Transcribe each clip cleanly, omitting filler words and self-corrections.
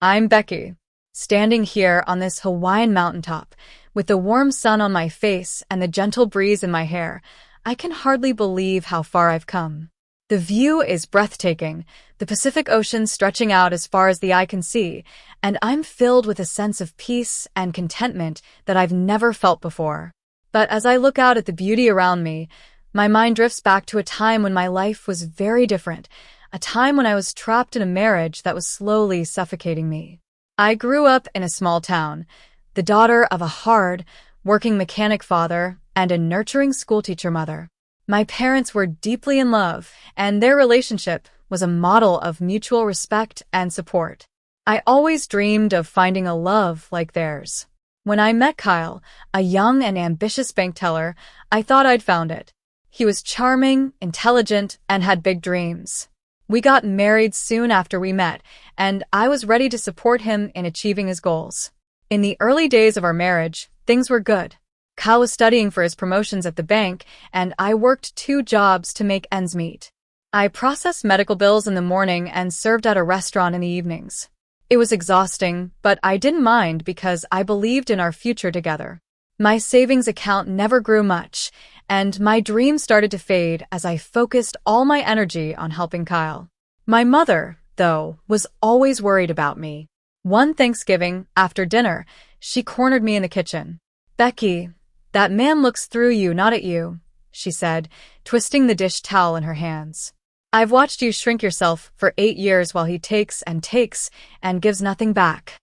I'm Becky, standing here on this Hawaiian mountaintop, with the warm sun on my face and the gentle breeze in my hair. I can hardly believe how far I've come. The view is breathtaking, the Pacific Ocean stretching out as far as the eye can see, and I'm filled with a sense of peace and contentment that I've never felt before. But as I look out at the beauty around me, my mind drifts back to a time when my life was very different, a time when I was trapped in a marriage that was slowly suffocating me. I grew up in a small town, the daughter of a hard, working mechanic father and a nurturing schoolteacher mother. My parents were deeply in love, and their relationship was a model of mutual respect and support. I always dreamed of finding a love like theirs. When I met Kyle, a young and ambitious bank teller, I thought I'd found it. He was charming, intelligent, and had big dreams. We got married soon after we met, and I was ready to support him in achieving his goals. In the early days of our marriage, things were good. Kyle was studying for his promotions at the bank, and I worked 2 jobs to make ends meet. I processed medical bills in the morning and served at a restaurant in the evenings. It was exhausting, but I didn't mind because I believed in our future together. My savings account never grew much, and my dreams started to fade as I focused all my energy on helping Kyle. My mother, though, was always worried about me. One Thanksgiving, after dinner, she cornered me in the kitchen. "Becky, that man looks through you, not at you," she said, twisting the dish towel in her hands. "I've watched you shrink yourself for 8 years while he takes and gives nothing back."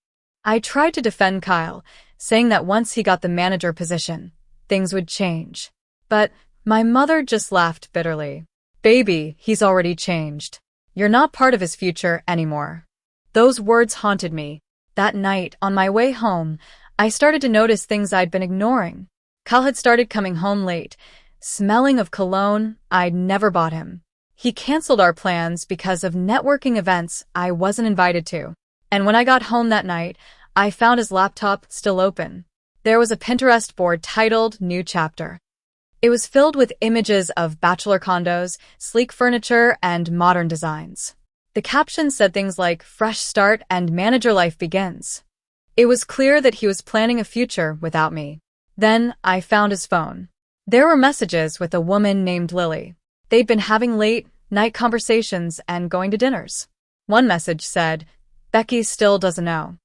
I tried to defend Kyle, saying that once he got the manager position, things would change. But my mother just laughed bitterly. "Baby, he's already changed. You're not part of his future anymore." Those words haunted me. That night, on my way home, I started to notice things I'd been ignoring. Kyle had started coming home late, smelling of cologne I'd never bought him. He canceled our plans because of networking events I wasn't invited to. And when I got home that night, I found his laptop still open. There was a Pinterest board titled New Chapter. It was filled with images of bachelor condos, sleek furniture, and modern designs. The caption said things like "Fresh Start" and "Manager Life Begins." It was clear that he was planning a future without me. Then I found his phone. There were messages with a woman named Lily. They'd been having late-night conversations and going to dinners. One message said, "Becky still doesn't know."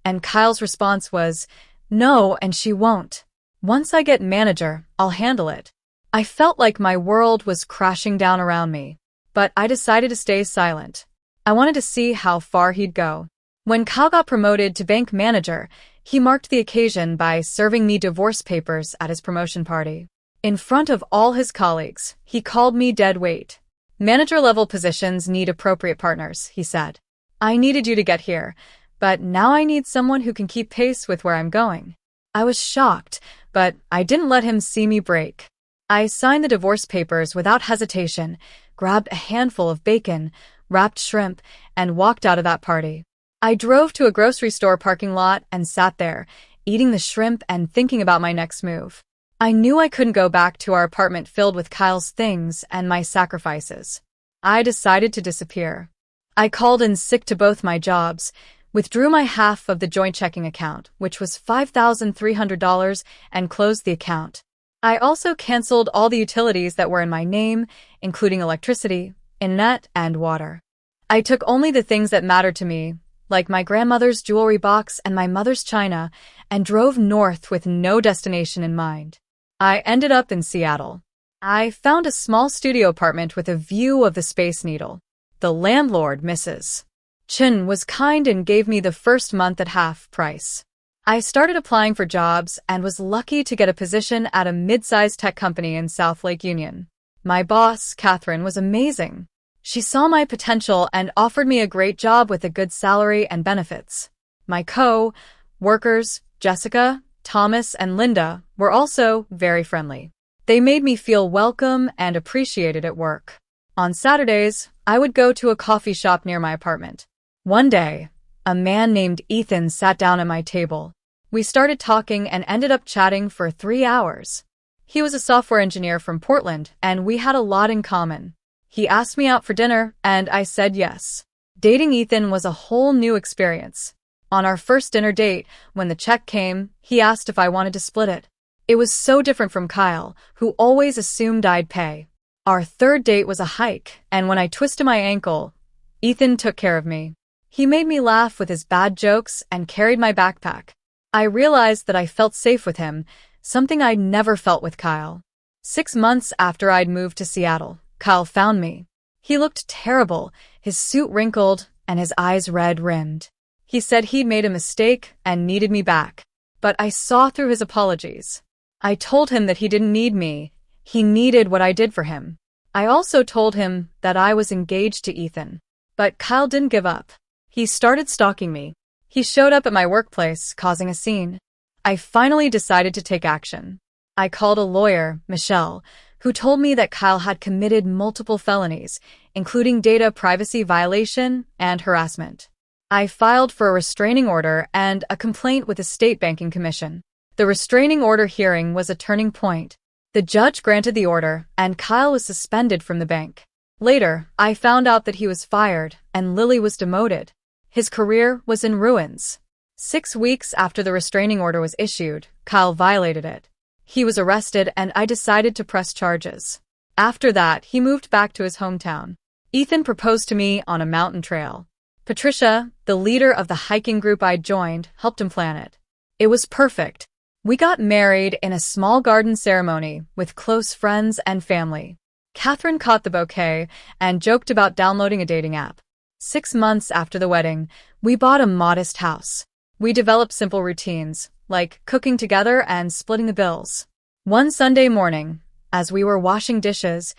And Kyle's response was, "No, and she won't. Once I get manager, I'll handle it." I felt like my world was crashing down around me, but I decided to stay silent. I wanted to see how far he'd go. When Kyle got promoted to bank manager, he marked the occasion by serving me divorce papers at his promotion party. In front of all his colleagues, he called me dead weight. "Manager-level positions need appropriate partners," he said. "I needed you to get here, but now I need someone who can keep pace with where I'm going." I was shocked, but I didn't let him see me break. I signed the divorce papers without hesitation, grabbed a handful of bacon, wrapped shrimp, and walked out of that party. I drove to a grocery store parking lot and sat there, eating the shrimp and thinking about my next move. I knew I couldn't go back to our apartment filled with Kyle's things and my sacrifices. I decided to disappear. I called in sick to both my jobs, withdrew my half of the joint checking account, which was $5,300, and closed the account. I also canceled all the utilities that were in my name, including electricity, internet, and water. I took only the things that mattered to me, like my grandmother's jewelry box and my mother's china, and drove north with no destination in mind. I ended up in Seattle. I found a small studio apartment with a view of the Space Needle. The landlord, Mrs. Chin, was kind and gave me the first month at half price. I started applying for jobs and was lucky to get a position at a mid-sized tech company in South Lake Union. My boss, Catherine, was amazing. She saw my potential and offered me a great job with a good salary and benefits. My co-workers, Jessica, Thomas, and Linda, were also very friendly. They made me feel welcome and appreciated at work. On Saturdays, I would go to a coffee shop near my apartment. One day, a man named Ethan sat down at my table. We started talking and ended up chatting for 3 hours. He was a software engineer from Portland, and we had a lot in common. He asked me out for dinner, and I said yes. Dating Ethan was a whole new experience. On our first dinner date, when the check came, he asked if I wanted to split it. It was so different from Kyle, who always assumed I'd pay. Our third date was a hike, and when I twisted my ankle, Ethan took care of me. He made me laugh with his bad jokes and carried my backpack. I realized that I felt safe with him, something I'd never felt with Kyle. 6 months after I'd moved to Seattle, Kyle found me. He looked terrible, his suit wrinkled and his eyes red-rimmed. He said he'd made a mistake and needed me back, but I saw through his apologies. I told him that he didn't need me, he needed what I did for him. I also told him that I was engaged to Ethan. But Kyle didn't give up. He started stalking me. He showed up at my workplace, causing a scene. I finally decided to take action. I called a lawyer, Michelle, who told me that Kyle had committed multiple felonies, including data privacy violation and harassment. I filed for a restraining order and a complaint with the State Banking Commission. The restraining order hearing was a turning point. The judge granted the order, and Kyle was suspended from the bank. Later, I found out that he was fired and Lily was demoted. His career was in ruins. 6 weeks after the restraining order was issued, Kyle violated it. He was arrested and I decided to press charges. After that, he moved back to his hometown. Ethan proposed to me on a mountain trail. Patricia, the leader of the hiking group I'd joined, helped him plan it. It was perfect. We got married in a small garden ceremony with close friends and family. Catherine caught the bouquet and joked about downloading a dating app. 6 months after the wedding, we bought a modest house. We developed simple routines, like cooking together and splitting the bills. One Sunday morning, as we were washing dishes,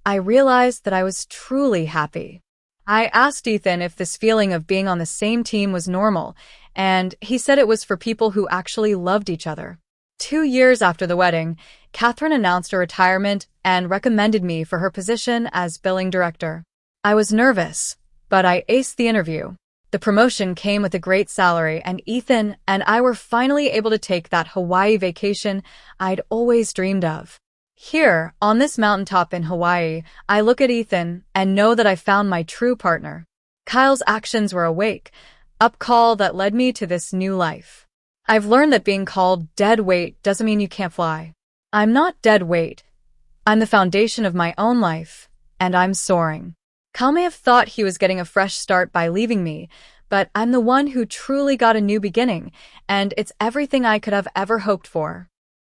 I realized that I was truly happy. I asked Ethan if this feeling of being on the same team was normal, and he said it was for people who actually loved each other. 2 years after the wedding, Catherine announced her retirement and recommended me for her position as billing director. I was nervous, but I aced the interview. The promotion came with a great salary, and Ethan and I were finally able to take that Hawaii vacation I'd always dreamed of. Here, on this mountaintop in Hawaii, I look at Ethan and know that I found my true partner. Kyle's actions were a wake-up call that led me to this new life. I've learned that being called dead weight doesn't mean you can't fly. I'm not dead weight. I'm the foundation of my own life, and I'm soaring. Kyle may have thought he was getting a fresh start by leaving me, but I'm the one who truly got a new beginning, and it's everything I could have ever hoped for.